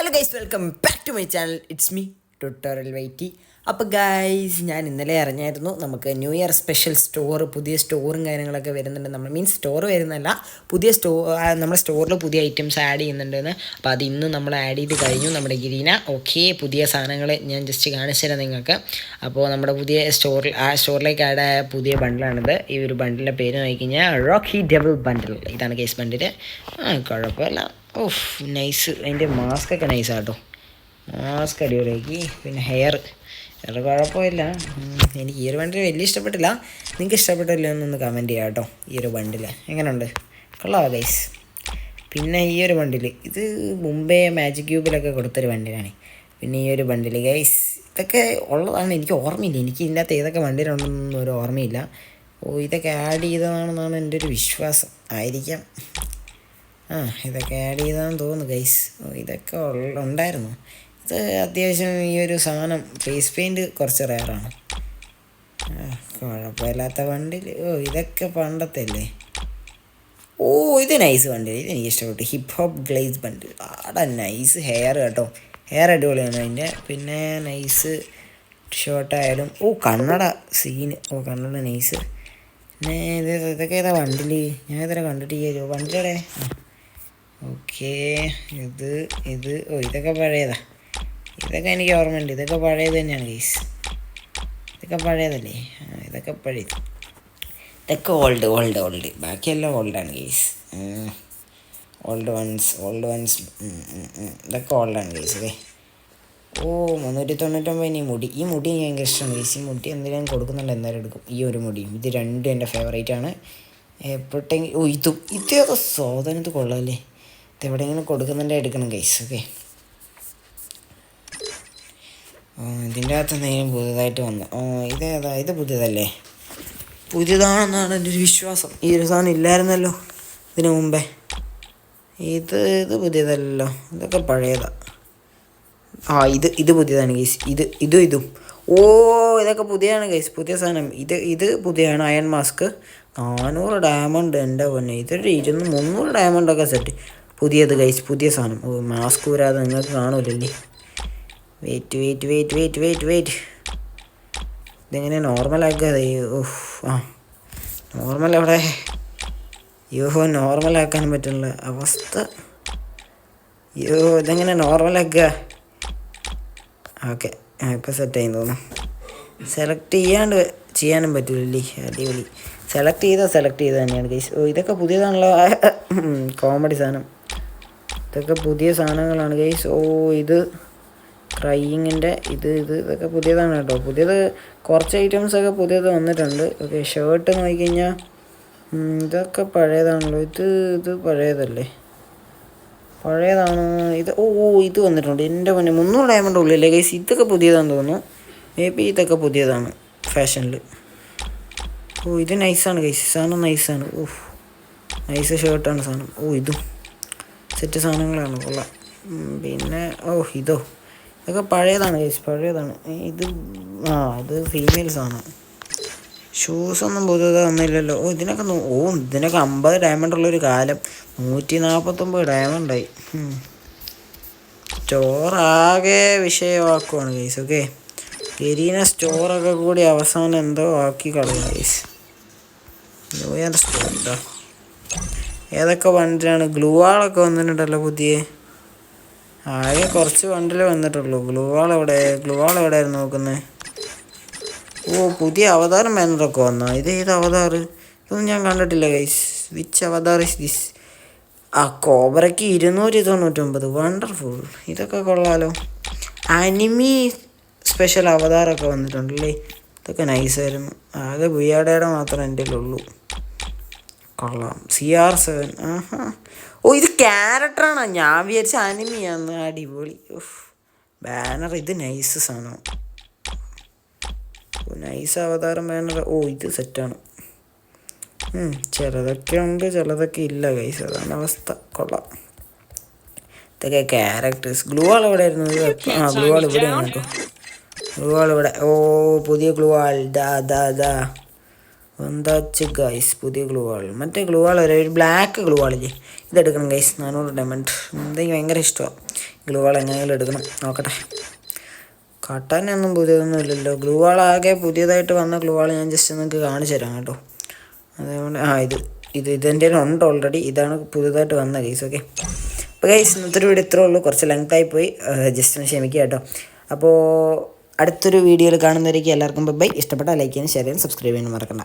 Hello guys, welcome back to my channel. It's me tutorial വൈറ്റി. അപ്പോൾ guys, ഞാൻ ഇന്നലെ അറിഞ്ഞായിരുന്നു നമുക്ക് ന്യൂ ഇയർ സ്പെഷ്യൽ പുതിയ സ്റ്റോറും കാര്യങ്ങളൊക്കെ വരുന്നുണ്ട്. നമ്മൾ മീൻസ് സ്റ്റോർ വരുന്നല്ല, പുതിയ നമ്മുടെ സ്റ്റോറിൽ പുതിയ ഐറ്റംസ് ആഡ് ചെയ്യുന്നുണ്ടെന്ന്. അപ്പോൾ അത് ഇന്ന് നമ്മൾ ആഡ് ചെയ്ത് കഴിഞ്ഞു. നമ്മുടെ ഗിരീന പുതിയ സാധനങ്ങൾ ഞാൻ ജസ്റ്റ് കാണിച്ചു തരാം നിങ്ങൾക്ക്. അപ്പോൾ നമ്മുടെ പുതിയ സ്റ്റോറിലേക്ക് ആഡ് ആയ പുതിയ ബണ്ടിലാണിത്. ഈ ഒരു ബണ്ടിലിൻ്റെ പേര് നോക്കിക്കഴിഞ്ഞാൽ റോക്കി ഡബിൾ ബണ്ടിൽ. ഇതാണ് കേസ് ബണ്ടിൽ. കുഴപ്പമില്ല. Of, nice. അതിൻ്റെ മാസ്ക് ഒക്കെ നൈസാട്ടോ. മാസ്ക് അടിപൊളിയാക്കി. പിന്നെ ഹെയർ കുഴപ്പമില്ല. എനിക്ക് ഈ ഒരു ബണ്ടിൽ വലിയ ഇഷ്ടപ്പെട്ടില്ല. നിങ്ങൾക്ക് ഇഷ്ടപ്പെട്ടില്ല എന്നൊന്ന് കമൻറ്റ് ചെയ്യാം കേട്ടോ. ഈ ഒരു ബണ്ടിൽ എങ്ങനെയുണ്ട്? കൊള്ളാമോ ഗൈസ്? പിന്നെ ഈ ഒരു ബണ്ടിൽ ഇത് മുമ്പേ മാജിക് ക്യൂബിലൊക്കെ കൊടുത്തൊരു ബണ്ടിലാണ്. പിന്നെ ഈ ഒരു ബണ്ടിൽ ഗൈസ്, ഇതൊക്കെ ഉള്ളതാണ്. എനിക്ക് ഓർമ്മയില്ല, എനിക്ക് ഇതിൻ്റെ അകത്ത് ഏതൊക്കെ ബണ്ടിലുണ്ടെന്നൊന്നും ഒരു ഓർമ്മയില്ല. ഇതൊക്കെ ആഡ് ചെയ്തതാണെന്നാണ് എൻ്റെ ഒരു വിശ്വാസം. ആയിരിക്കാം. ഇതൊക്കെ ആഡ് ചെയ്താന്ന് തോന്നുന്നു ഗൈസ്. ഇതൊക്കെ ഉണ്ടായിരുന്നു. ഇത് അത്യാവശ്യം ഈ ഒരു സാധനം ഫേസ് പെയിൻറ്റ് കുറച്ച് റെയറാണ്. കുഴപ്പമില്ലാത്ത ബണ്ടിൽ. ഇതൊക്കെ പണ്ടത്തെ അല്ലേ. ഇത് നൈസ് ബണ്ടിൽ. ഇത് എനിക്ക് ഇഷ്ടപ്പെട്ടു. ഹിപ്പ് ഹോപ്പ് ഗ്ലേസ് ബണ്ടിൽ. നൈസ് ഹെയർ കേട്ടോ. ഹെയർ അടിപൊളിയാണ് അതിൻ്റെ. പിന്നെ നൈസ് ഷോർട്ടായാലും. കണ്ണട സീന്. കണ്ണട നൈസ്. പിന്നെ ഇതൊക്കെ ഏതാ ബണ്ടിൽ? ഞാൻ ഇതുവരെ കണ്ടിട്ട് ബണ്ടിലടെ. ഓക്കേ, ഇതൊക്കെ പഴയതാ. ഇതൊക്കെ എനിക്ക് ഓർമ്മയുണ്ട്. ഇതൊക്കെ പഴയത് തന്നെയാണ് ഗൈസ്. ഇതൊക്കെ പഴയതല്ലേ? ഇതൊക്കെ പഴയത്. ഇതൊക്കെ ഓൾഡ്. ബാക്കിയെല്ലാം ഓൾഡാണ് ഗൈസ്. Old once. ഇതൊക്കെ ഓൾഡാണ് ഗൈസ്. ഓക്കെ. 399 ഈ മുടി എനിക്ക് ഭയങ്കര ഇഷ്ടമാണ് ഗൈസ്. ഈ മുടി എന്തെങ്കിലും കൊടുക്കുന്നുണ്ട്, എന്തായാലും എടുക്കും. ഈ ഒരു മുടിയും ഇത് രണ്ടും എൻ്റെ ഫേവറേറ്റാണ്. എപ്പോഴെങ്കിലും ഇതേതോ സാധനത്ത് കൊള്ളാമല്ലേ. ഇതെവിടെയെങ്കിലും കൊടുക്കുന്നുണ്ട്, എടുക്കണം ഗൈസ്. ഓക്കെ. ഇതിൻ്റെ അകത്ത് എന്തെങ്കിലും പുതിയതായിട്ട് വന്നു. ഇത് പുതിയതല്ലേ? പുതിയതാണെന്നാണ് എൻ്റെ ഒരു വിശ്വാസം. ഈ ഒരു സാധനം ഇല്ലായിരുന്നല്ലോ ഇതിനു മുമ്പേ. ഇത് പുതിയതല്ലല്ലോ. ഇതൊക്കെ പഴയതാ. ഇത് പുതിയതാണ് ഗൈസ്. ഇതും ഇതൊക്കെ പുതിയതാണ് ഗൈസ്. പുതിയ സാധനം. ഇത് പുതിയതാണ്. Iron mask 400 diamond. എൻ്റെ പൊന്നെ, ഇതൊരു 300 ഡയമണ്ടൊക്കെ സെറ്റ്. പുതിയത് ഗൈസ്, പുതിയ സാധനം. മാസ്ക് വരാതെ നിങ്ങൾക്ക് കാണൂലല്ലേ. വെയിറ്റ്. ഇതെങ്ങനെ നോർമലാക്കാതെ? നോർമൽ അവിടെ. നോർമലാക്കാൻ പറ്റുള്ള അവസ്ഥ. ഇതെങ്ങനെ നോർമലാക്കുക? ഓക്കെ, ഇപ്പം സെറ്റായി തോന്നുന്നു. സെലക്ട് ചെയ്യാനും പറ്റില്ലല്ലേ. അടിപൊളി. സെലക്ട് ചെയ്ത് തന്നെയാണ് ഗൈസ്. ഇതൊക്കെ പുതിയതാണല്ലോ. കോമഡി സാധനം. ഇതൊക്കെ പുതിയ സാധനങ്ങളാണ് ഗൈസ്. ഇത് ക്രൈയിങ്ങിൻ്റെ ഇതൊക്കെ പുതിയതാണ് കേട്ടോ. പുതിയത് കുറച്ച് ഐറ്റംസൊക്കെ പുതിയത് വന്നിട്ടുണ്ട്. ഓക്കെ, ഷർട്ട് നോക്കിക്കഴിഞ്ഞാൽ ഇതൊക്കെ പഴയതാണല്ലോ. ഇത് പഴയതല്ലേ? പഴയതാണ് ഇത്. ഇത് വന്നിട്ടുണ്ട്. എൻ്റെ പൊന്നെ, 300 ഡയമണ്ട് ഉള്ളില്ലേ ഗൈസ്. ഇതൊക്കെ പുതിയതാണെന്ന് തോന്നുന്നു. മേ ബി ഇതൊക്കെ പുതിയതാണ് ഫാഷനിൽ. ഇത് നൈസാണ് ഗൈസ്. സാധനം നൈസാണ്. നൈസ് ഷർട്ടാണ് സാധനം. ഇതും സെറ്റ് സാധനങ്ങളാണ്. കൊള്ളാം. പിന്നെ ഇതൊക്കെ പഴയതാണ് ഗൈസ്. പഴയതാണ്. ഇത് ഫീമെയിൽ സാധനം. ഷൂസൊന്നും പുതിയത് തന്നില്ലല്ലോ. ഇതിനൊക്കെ 50 ഡയമണ്ട് ഉള്ളൊരു കാലം. 149 ഡയമണ്ടായി. സ്റ്റോറാകെ വിഷയമാക്കുവാണ് ഗൈസ്. ഓക്കെ, ഗരീന സ്റ്റോറൊക്കെ കൂടി അവസാനം എന്തോ ആക്കി കളയും ഗൈസ്. സ്റ്റോർ ഉണ്ടോ? ഏതൊക്കെ ബണ്ടിലാണ്? ഗ്ലൂ വാളൊക്കെ വന്നിട്ടുണ്ടല്ലോ പുതിയ. ആകെ കുറച്ച് ബണ്ടിലേ വന്നിട്ടുള്ളൂ. ഗ്ലൂ വാൾ എവിടെയായിരുന്നു നോക്കുന്നത്? പുതിയ അവതാരം ബാനറൊക്കെ വന്നോ? ഏത് അവതാർ? ഇതൊന്നും ഞാൻ കണ്ടിട്ടില്ല guys. Which avatar is this? കോബ്രയ്ക്ക് 299. വണ്ടർഫുൾ. ഇതൊക്കെ കൊള്ളാലോ. അനിമി സ്പെഷ്യൽ അവതാരമൊക്കെ വന്നിട്ടുണ്ടല്ലേ. ഇതൊക്കെ നൈസായിരുന്നു. ആകെ ബുയാഡയുടെ മാത്രം എൻ്റെ ഉള്ളൂ. കൊള്ളാം. CR7. ഇത് ക്യാരക്ടറാണോ? ഞാൻ വിചാരിച്ച അനിമിയാന്ന്. അടിപൊളി. ബാനർ. ഇത് നൈസ് സാധനം. നൈസ് അവതാരം ബാനർ. ഇത് സെറ്റാണ്. ചിലതൊക്കെ ഉണ്ട്, ചിലതൊക്കെ ഇല്ല ഗൈസ്. അതാണ് അവസ്ഥ. കൊള്ളാം. ഇതൊക്കെ ക്യാരക്ടേഴ്സ്. ഗ്ലൂ വാൾ എവിടെ ആയിരുന്നു? ഗ്ലൂ വാൾ ഇവിടെയാണ് കേട്ടോ. ഗ്ലൂ വാൾ ഇവിടെ. പുതിയ ഗ്ലൂ വാൾ. ദാ എന്താച്ച് ഗൈസ് പുതിയ ഗ്ലൂ വാൾ, മറ്റേ ഗ്ലൂ വാൾ ഒരു ബ്ലാക്ക് ഗ്ലൂ വാളില്ലേ, ഇതെടുക്കണം ഗൈസ്. 400 ഡയമണ്ട്. എന്തെങ്കിലും ഭയങ്കര ഇഷ്ടമാണ് ഗ്ലൂ വാൾ, എങ്ങനെയെങ്കിലും എടുക്കണം. നോക്കട്ടെ. കട്ടാനൊന്നും പുതിയതൊന്നും ഇല്ലല്ലോ. ഗ്ലൂ വാൾ ആകെ പുതിയതായിട്ട് വന്ന ഗ്ലൂ വാൾ ഞാൻ ജസ്റ്റ് നിങ്ങൾക്ക് കാണിച്ചു തരാം കേട്ടോ. അതേപോലെ ഇതെൻ്റെ ഉണ്ട് ഓൾറെഡി. ഇതാണ് പുതിയതായിട്ട് വന്ന ഗൈസ്. ഓക്കെ, അപ്പോൾ ഗൈസ് ഇന്നത്തെ ഒരു വീഡിയോ ഇത്രേ ഉള്ളൂ. കുറച്ച് ലെങ്തായി പോയി, ജസ്റ്റ് ഒന്ന് ക്ഷമിക്കുക കേട്ടോ. അപ്പോൾ അടുത്തൊരു വീഡിയോയിൽ കാണുന്നവരേക്ക് എല്ലാവർക്കും ബൈ. ഇഷ്ടപ്പെട്ടാൽ ലൈക്ക് ചെയ്യാനും ഷെയർ ചെയ്യാനും സബ്സ്ക്രൈബ് ചെയ്യാനും മറക്കണ്ട.